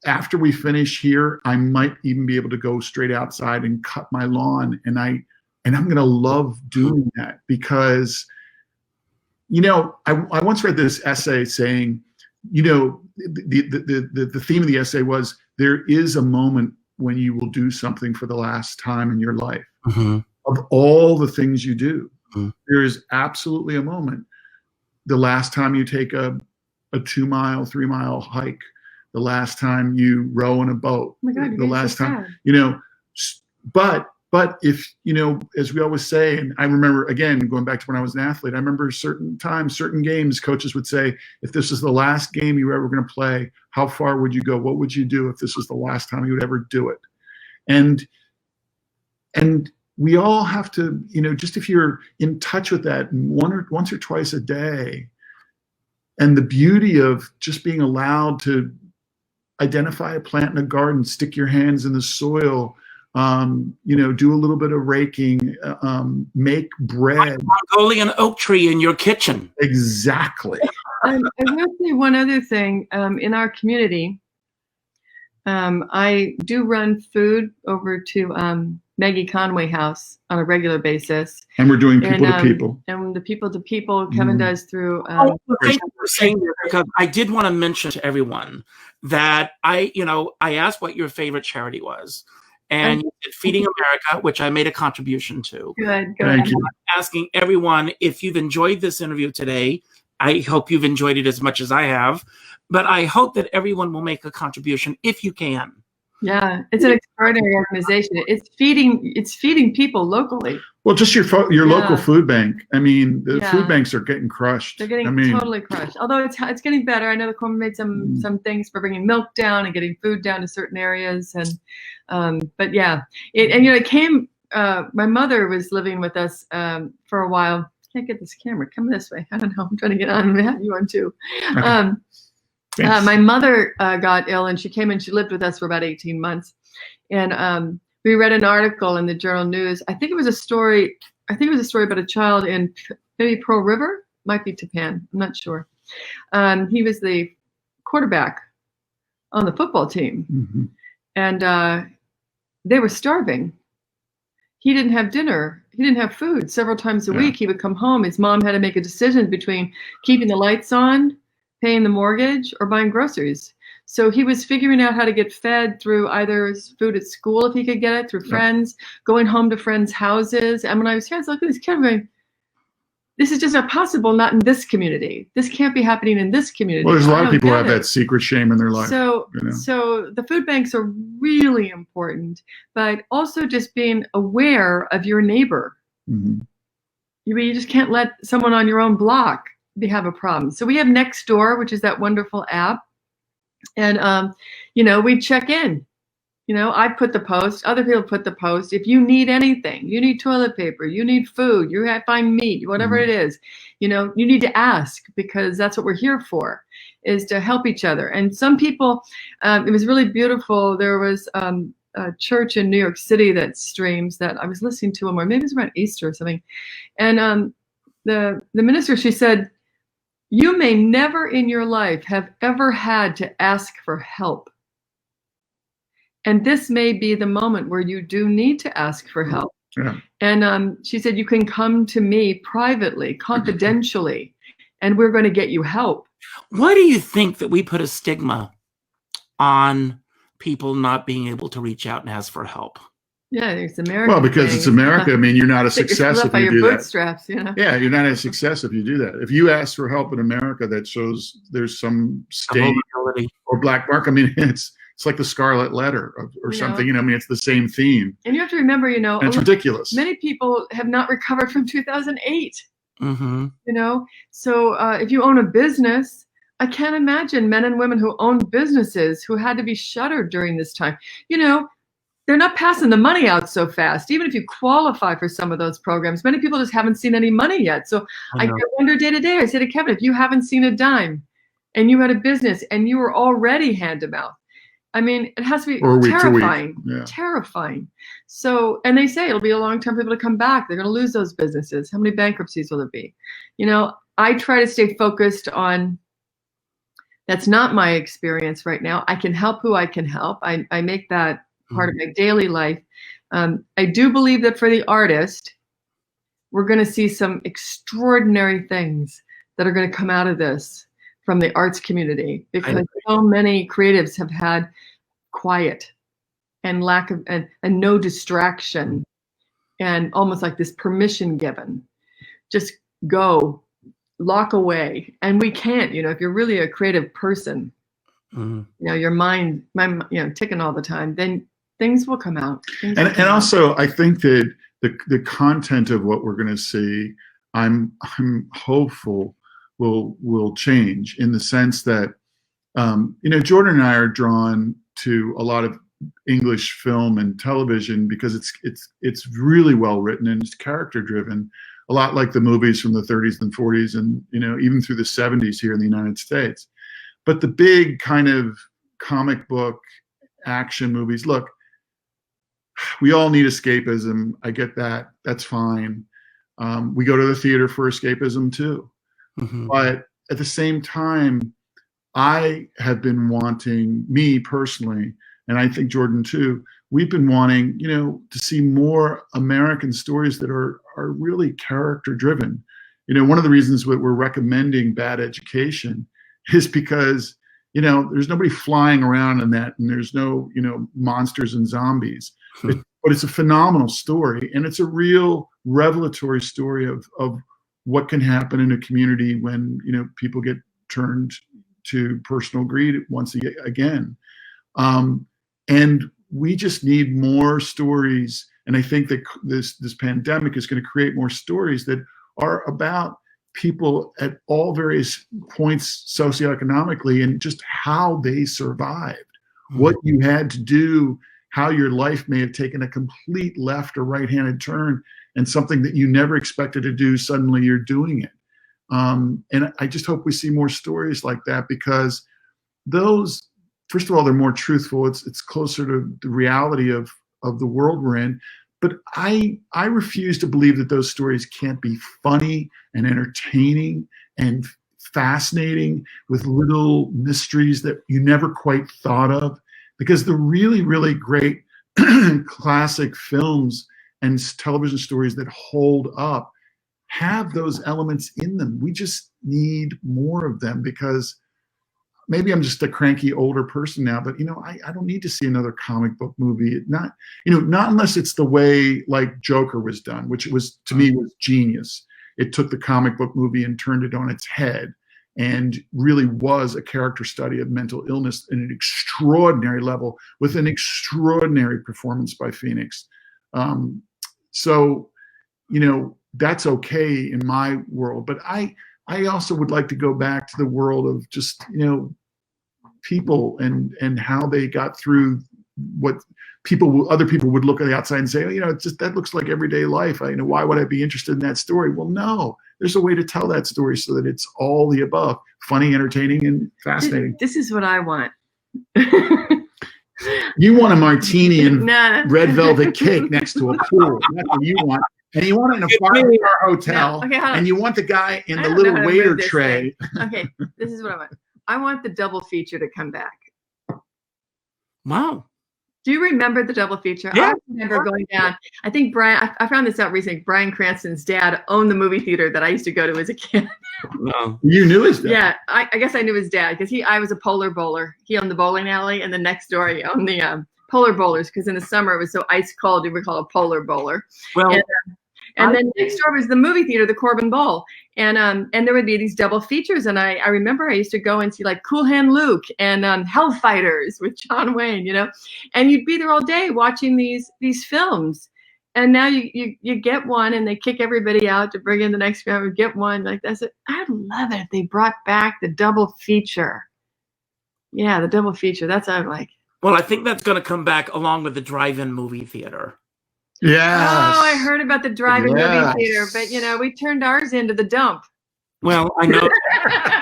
after we finish here, I might even be able to go straight outside and cut my lawn. And I'm going to love doing that, because, I once read this essay saying, the theme of the essay was, there is a moment when you will do something for the last time in your life. Of all the things you do, there is absolutely a moment. The last time you take a 2-mile, 3-mile hike, the last time you row in a boat, Oh my God, the last so time, but if, as we always say, and I remember, again, going back to when I was an athlete, I remember certain times, certain games, coaches would say, if this is the last game you were ever going to play, how far would you go? What would you do if this was the last time you would ever do it? And we all have to, just if you're in touch with that once or twice a day, and the beauty of just being allowed to identify a plant in a garden, stick your hands in the soil, do a little bit of raking, make bread. Mongolian oak tree in your kitchen. Exactly. I will say one other thing. In our community, I do run food over to Maggie Conway House on a regular basis. And we're doing people to people. And the people to people Kevin does through. Thank you for saying that, because I did want to mention to everyone that I asked what your favorite charity was. And you did Feeding America, which I made a contribution to. Good. Thank you. I'm asking everyone, if you've enjoyed this interview today, I hope you've enjoyed it as much as I have, but I hope that everyone will make a contribution if you can. Yeah, it's an extraordinary organization. It's feeding people locally. Well, just your local food bank. I mean, the food banks are getting crushed. They're getting totally crushed. Although it's getting better. I know the Corps made some things for bringing milk down and getting food down to certain areas. And but yeah, it came. My mother was living with us for a while. Can't get this camera. Come this way. I don't know. I'm trying to get on and have you on too. My mother got ill, and she came and she lived with us for about 18 months. And we read an article in the Journal News. I think it was a story about a child in maybe Pearl River. might be Tapan. I'm not sure. He was the quarterback on the football team, and they were starving. He didn't have dinner. He didn't have food. Several times a week, he would come home. His mom had to make a decision between keeping the lights on, paying the mortgage, or buying groceries. So he was figuring out how to get fed through either food at school, if he could get it, through friends, going home to friends' houses. And when I was here, I was looking at this kid going, this is just not possible, not in this community. This can't be happening in this community. Well, there's a lot of people who have that secret shame in their life. So, so the food banks are really important, but also just being aware of your neighbor. You just can't let someone on your own block have a problem. So we have Nextdoor, which is that wonderful app. And, we check in. I put the post, other people put the post. If you need anything, you need toilet paper, you need food, you have to find meat, whatever it is, you need to ask, because that's what we're here for, is to help each other. And some people, it was really beautiful. There was a church in New York City that streams that I was listening to, or maybe it was around Easter or something. And the minister, she said, you may never in your life have ever had to ask for help. And this may be the moment where you do need to ask for help. And she said, you can come to me privately, confidentially, and we're going to get you help. Why do you think that we put a stigma on people not being able to reach out and ask for help? Yeah, it's America. Well, because it's America. I mean, you're not a success if you do that. Yeah, you're not a success if you do that. If you ask for help in America that shows there's some stain or black mark, I mean, it's like the Scarlet Letter or something. I mean, it's the same theme. And you have to remember, and it's ridiculous. Many people have not recovered from 2008. So if you own a business, I can't imagine men and women who own businesses who had to be shuttered during this time. They're not passing the money out so fast. Even if you qualify for some of those programs, many people just haven't seen any money yet. So I wonder day to day, I say to Kevin, if you haven't seen a dime and you had a business and you were already hand to mouth, I mean, it has to be terrifying, terrifying. So, and they say it'll be a long time for people to come back. They're going to lose those businesses. How many bankruptcies will there be? I try to stay focused on, that's not my experience right now. I can help who I can help. I make that part of my daily life. I do believe that for the artist, we're going to see some extraordinary things that are going to come out of this from the arts community, because so many creatives have had quiet and lack of and no distraction, and almost like this permission given, just go, lock away. And we can't, if you're really a creative person, your mind, ticking all the time, then things will come out. And also, I think that the content of what we're going to see, I'm hopeful will change, in the sense that Jordan and I are drawn to a lot of English film and television because it's really well written and it's character driven, a lot like the movies from the 30s and 40s and even through the 70s here in the United States. But the big kind of comic book action movies, look, we all need escapism. I get that. That's fine. We go to the theater for escapism too. But at the same time, I have been wanting, me personally, and I think Jordan too, we've been wanting, to see more American stories that are really character driven. One of the reasons that we're recommending Bad Education is because, there's nobody flying around in that, and there's no, monsters and zombies. But it's a phenomenal story, and it's a real revelatory story of what can happen in a community when people get turned to personal greed once again. And we just need more stories. And I think that this pandemic is going to create more stories that are about people at all various points socioeconomically and just how they survived, what you had to do, how your life may have taken a complete left or right-handed turn, and something that you never expected to do, suddenly you're doing it. And I just hope we see more stories like that, because those, first of all, they're more truthful. It's closer to the reality of the world we're in. but I refuse to believe that those stories can't be funny and entertaining and fascinating with little mysteries that you never quite thought of. Because the really, really great classic films and television stories that hold up have those elements in them. We just need more of them, because maybe I'm just a cranky older person now, but I don't need to see another comic book movie. Not unless it's the way like Joker was done, which was, to me, was genius. It took the comic book movie and turned it on its head, and really was a character study of mental illness at an extraordinary level, with an extraordinary performance by Phoenix. So, that's okay in my world. But I also would like to go back to the world of just, people and how they got through what other people would look at the outside and say, it's just, that looks like everyday life. Why would I be interested in that story? Well, no, there's a way to tell that story so that it's all the above: funny, entertaining, and fascinating. This is what I want. You want a martini and red velvet cake next to a pool. That's what you want. And you want it in a 5-star hotel. No. Okay, and you want the guy in the little waiter tray. Okay, this is what I want. I want the double feature to come back. Wow. Do you remember the double feature? Yeah. I remember going down. I think I found this out recently. Bryan Cranston's dad owned the movie theater that I used to go to as a kid. No. You knew his dad? Yeah, I guess I knew his dad, because I was a polar bowler. He owned the bowling alley, and the next door he owned the polar bowlers, because in the summer it was so ice cold, we were called a polar bowler. Well, and then next door was the movie theater, the Corbin Bowl. And there would be these double features. And I remember I used to go and see like Cool Hand Luke and Hellfighters with John Wayne, and you'd be there all day watching these films. And now you get one and they kick everybody out to bring in the next film. Get one like that's it. I'd love it if they brought back the double feature. Yeah, the double feature. That's what I'm like. Well, I think that's going to come back along with the drive-in movie theater. Yes. Oh, I heard about the drive-in movie theater, but we turned ours into the dump. Well, I know.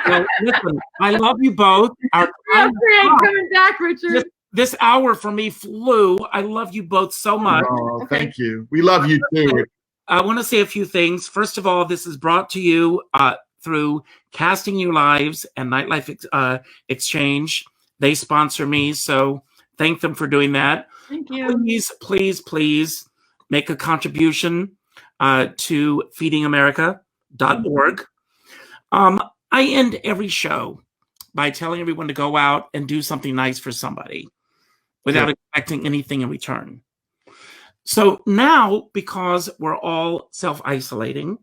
Well, listen, I love you both. Great, coming back, Richard. This hour for me flew. I love you both so much. Oh, thank you. We love you too. I want to say a few things. First of all, this is brought to you through Casting You Lives and Nightlife Exchange. They sponsor me, so thank them for doing that. Thank you. Please make a contribution to feedingamerica.org. I end every show by telling everyone to go out and do something nice for somebody without expecting anything in return. So now, because we're all self-isolating,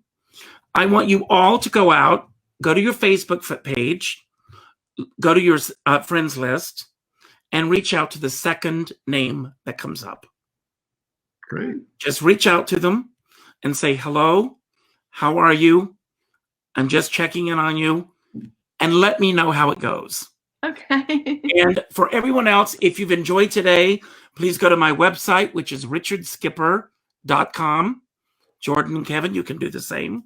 I want you all to go out, go to your Facebook page, go to your friends list, and reach out to the second name that comes up. Great. Just reach out to them and say, hello, how are you? I'm just checking in on you, and let me know how it goes. Okay. And for everyone else, if you've enjoyed today, please go to my website, which is richardskipper.com. Jordan and Kevin, you can do the same.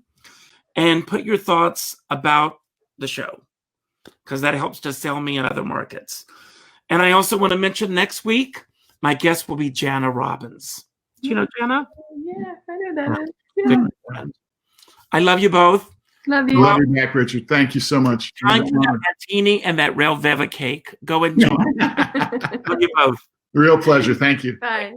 And put your thoughts about the show, because that helps to sell me in other markets. And I also want to mention next week, my guest will be Jana Robbins. Do you know Jana? Yeah, I know that. Good friend. I love you both. Love you. Love you back, Richard. Thank you so much. Trying to that martini and that Real Veva cake. Go enjoy. Love you both. Real pleasure. Thank you. Bye.